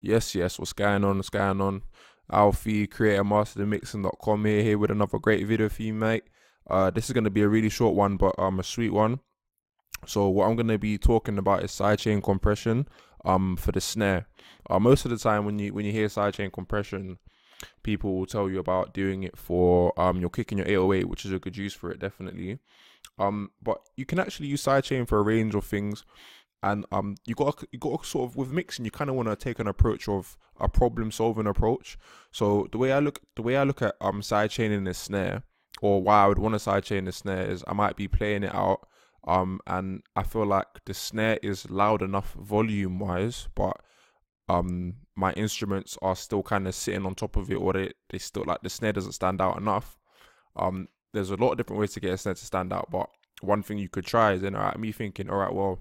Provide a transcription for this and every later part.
Yes, what's going on? What's going on? Alfie, creator master mixing.com here with another great video for you, mate. This is gonna be a really short one, but a sweet one. So what I'm gonna be talking about is sidechain compression for the snare. Most of the time when you hear sidechain compression, people will tell you about doing it for you're kicking your 808, which is a good use for it, definitely. But you can actually use sidechain for a range of things. And you got sort of, with mixing, you kind of want to take an approach of a problem solving approach. So the way I look at sidechaining the snare, or why I would want to sidechain the snare, is I might be playing it out and I feel like the snare is loud enough volume wise, but my instruments are still kind of sitting on top of it, or they still, like, the snare doesn't stand out enough. There's a lot of different ways to get a snare to stand out, but one thing you could try is, then, all right, me thinking, all right, well,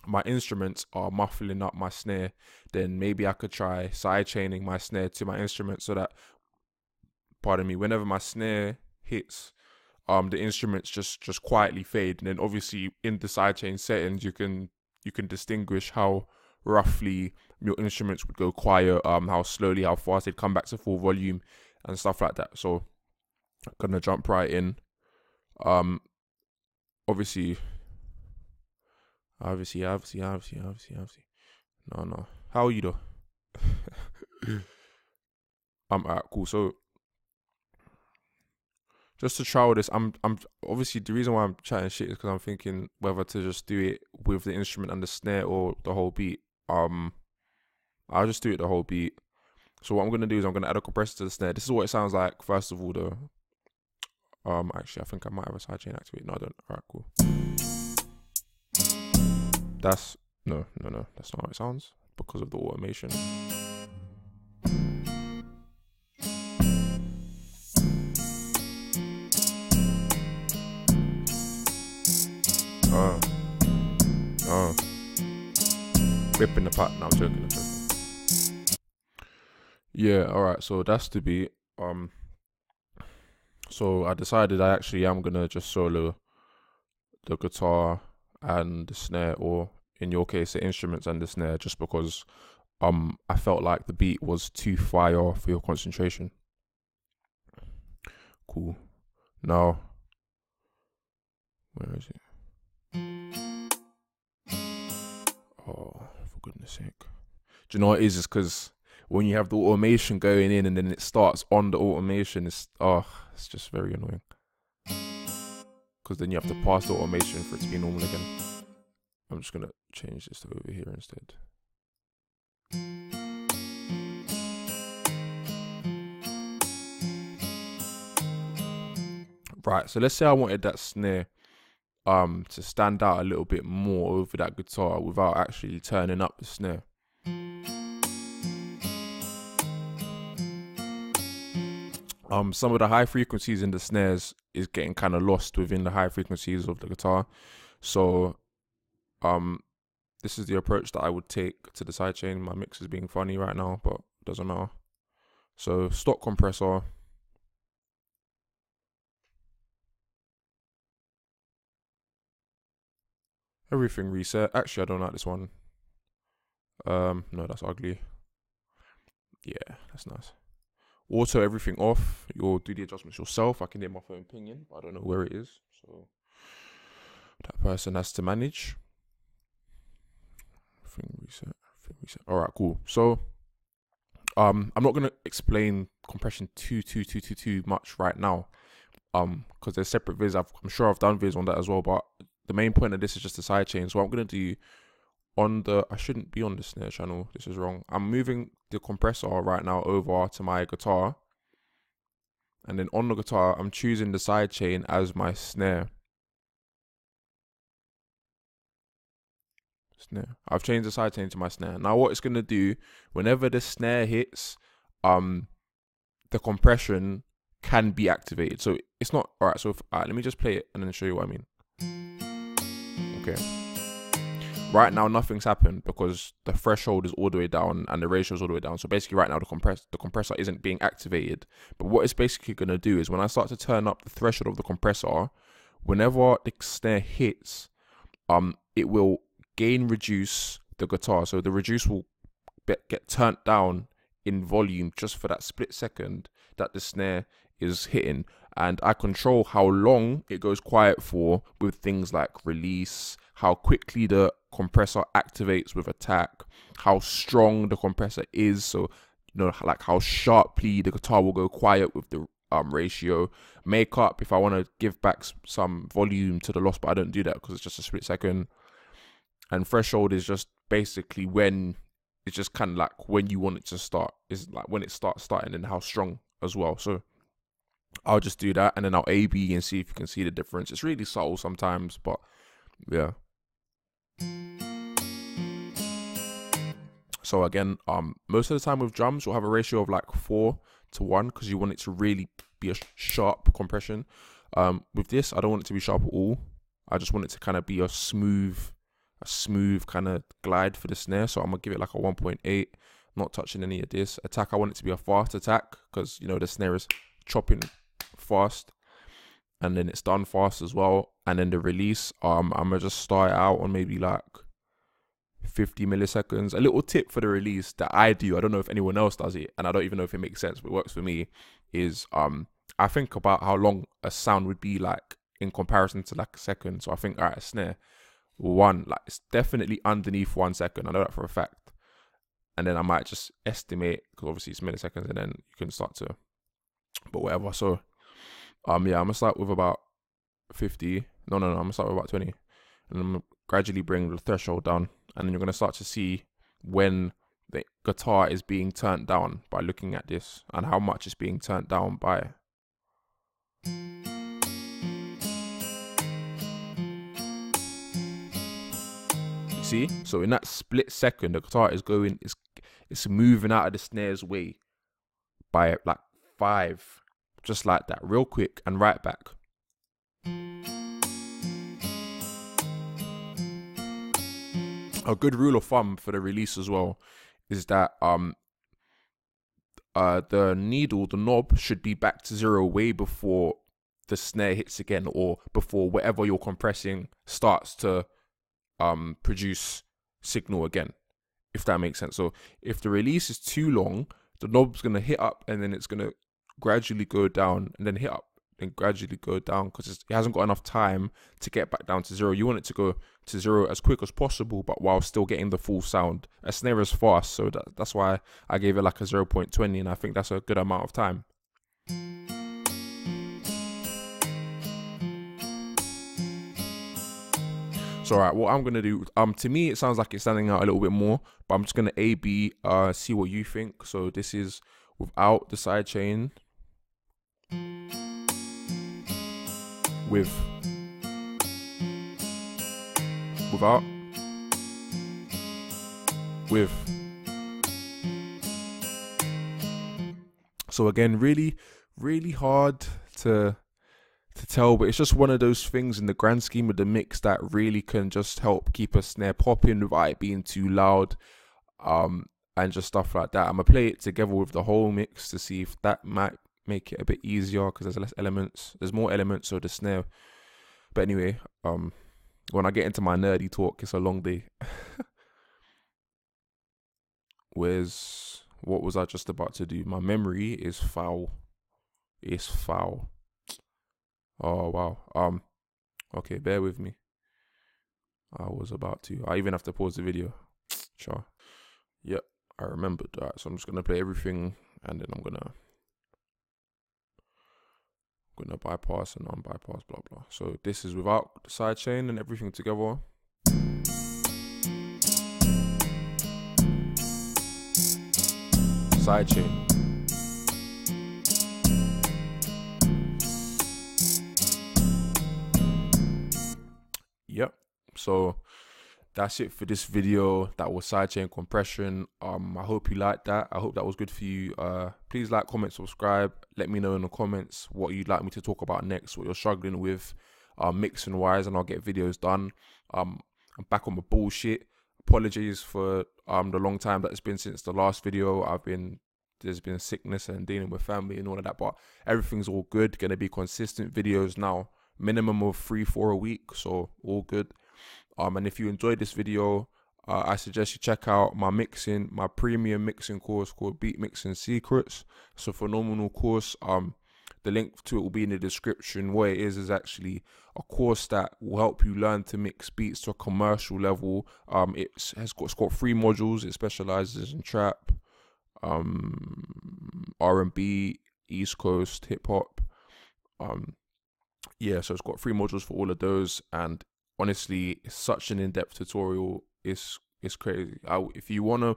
my instruments are muffling up my snare, then maybe I could try side chaining my snare to my instrument, so that, pardon me, whenever my snare hits, the instruments just quietly fade. And then obviously in the sidechain settings, you can distinguish how roughly your instruments would go quiet, how slowly, how fast they'd come back to full volume and stuff like that. So I'm gonna jump right in. Obviously. Obviously. No. How are you though? Alright, cool. So just to trial this, I'm obviously, the reason why I'm chatting shit is because I'm thinking whether to just do it with the instrument and the snare or the whole beat. I'll just do it the whole beat. So what I'm gonna do is I'm gonna add a compressor to the snare. This is what it sounds like. First of all, though. Actually, I think I might have a sidechain activate. No, I don't. Alright, cool. That's no. That's not how it sounds because of the automation. Ripping the pot. No, I'm joking. Yeah. All right. So that's the beat. So I decided I actually am gonna just solo the guitar and the snare, or in your case the instruments and the snare, just because I felt like the beat was too fire for your concentration. Cool. Now, where is it? Oh, for goodness sake. Do you know what it is? It's because when you have the automation going in and then it starts on the automation, it's just very annoying. Because then you have to pass the automation for it to be normal again. I'm just gonna change this to over here instead. Right, so let's say I wanted that snare to stand out a little bit more over that guitar without actually turning up the snare. Some of the high frequencies in the snares is getting kind of lost within the high frequencies of the guitar. So this is the approach that I would take to the sidechain. My mix is being funny right now, but it doesn't matter. So stock compressor. Everything reset. Actually, I don't like this one. No, that's ugly. Yeah, that's nice. Auto everything off. You'll do the adjustments yourself. I can hear my phone pinging, but I don't know where it is. So that person has to manage. Everything reset. All right, cool. So I'm not gonna explain compression too much right now. Because there's separate vids. I'm sure I've done vids on that as well. But the main point of this is just the sidechain. So what I'm gonna do I shouldn't be on the snare channel. This is wrong. I'm moving the compressor right now over to my guitar. And then on the guitar, I'm choosing the sidechain as my snare. I've changed the sidechain to my snare. Now what it's going to do, whenever the snare hits, the compression can be activated. So it's not, all right, so let me just play it and then show you what I mean. Okay. Right now, nothing's happened because the threshold is all the way down and the ratio is all the way down. So basically right now the compressor isn't being activated. But what it's basically going to do is when I start to turn up the threshold of the compressor, whenever the snare hits, it will gain reduce the guitar. So the reduce will get turned down in volume just for that split second that the snare is hitting. And I control how long it goes quiet for with things like release, how quickly the compressor activates with attack, how strong the compressor is. So, you know, like how sharply the guitar will go quiet with the ratio. Makeup, if I want to give back some volume to the loss, but I don't do that because it's just a split second. And threshold is just basically when it's just kind of like when you want it to start. It's like when it starting and how strong as well. So I'll just do that, and then I'll A/B and see if you can see the difference. It's really subtle sometimes, but yeah. So again, most of the time with drums, we'll have a ratio of like 4:1 because you want it to really be a sharp compression. With this, I don't want it to be sharp at all. I just want it to kind of be a smooth kind of glide for the snare. So I'm gonna give it like a 1.8, not touching any of this. Attack, I want it to be a fast attack because, you know, the snare is chopping fast, and then it's done fast as well. And then the release, I'm gonna just start out on maybe like 50 milliseconds. A little tip for the release that I do, I don't know if anyone else does it, and I don't even know if it makes sense, but it works for me, is I think about how long a sound would be like in comparison to like a second. So I think, all right, a snare, like it's definitely underneath 1 second. I know that for a fact. And then I might just estimate, because obviously it's milliseconds, and then you can start to, but whatever. So yeah, I'm gonna start with about 50. No, I'm gonna start with about 20, and I'm gonna gradually bring the threshold down, and then you're gonna start to see when the guitar is being turned down by looking at this, and how much it's being turned down by. You see? So in that split second, the guitar is going, it's moving out of the snare's way by like 5, just like that, real quick, and right back. A good rule of thumb for the release as well is that the needle, the knob, should be back to 0 way before the snare hits again, or before whatever you're compressing starts to produce signal again, if that makes sense. So if the release is too long, the knob's gonna hit up, and then it's gonna gradually go down, and then hit up and gradually go down, because it hasn't got enough time to get back down to 0. You want it to go to 0 as quick as possible, but while still getting the full sound. A snare is fast, so that's why I gave it like a 0.20, and I think that's a good amount of time. So alright, what I'm gonna do, to me it sounds like it's standing out a little bit more, but I'm just gonna A/B, see what you think. So this is without the sidechain, without, with. So again, really hard to tell, but it's just one of those things in the grand scheme of the mix that really can just help keep a snare popping without it being too loud, and just stuff like that. I'm gonna play it together with the whole mix to see if that might make it a bit easier, because there's less elements, there's more elements, so the snare. But anyway, when I get into my nerdy talk, it's a long day. What was I just about to do? My memory is foul. It's foul. Oh wow. Okay, bear with me. I even have to pause the video. Sure. Yep, I remembered that. So I'm just gonna play everything, and then I'm gonna bypass and unbypass, blah blah. So this is without the sidechain and everything together. Sidechain. Yep. So that's it for this video. That was sidechain compression. I hope you liked that. I hope that was good for you. Please like, comment, subscribe. Let me know in the comments what you'd like me to talk about next, what you're struggling with mixing wise, and I'll get videos done. I'm back on my bullshit. Apologies for the long time that it's been since the last video. There's been sickness and dealing with family and all of that, but everything's all good. Gonna be consistent videos now, minimum of 3-4 a week, so all good. And if you enjoyed this video, I suggest you check out my premium mixing course called Beat Mixing Secrets. It's a phenomenal course. The link to it will be in the description. What it is actually a course that will help you learn to mix beats to a commercial level. It's got 3 modules. It specializes in trap, R&B, East Coast hip hop. Yeah, so it's got 3 modules for all of those, and honestly, it's such an in-depth tutorial. It's crazy. If you wanna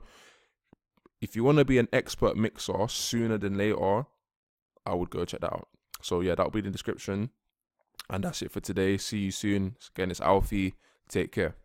be an expert mixer sooner than later, I would go check that out. So yeah, that'll be in the description, and that's it for today. See you soon. Again, it's Alfie. Take care.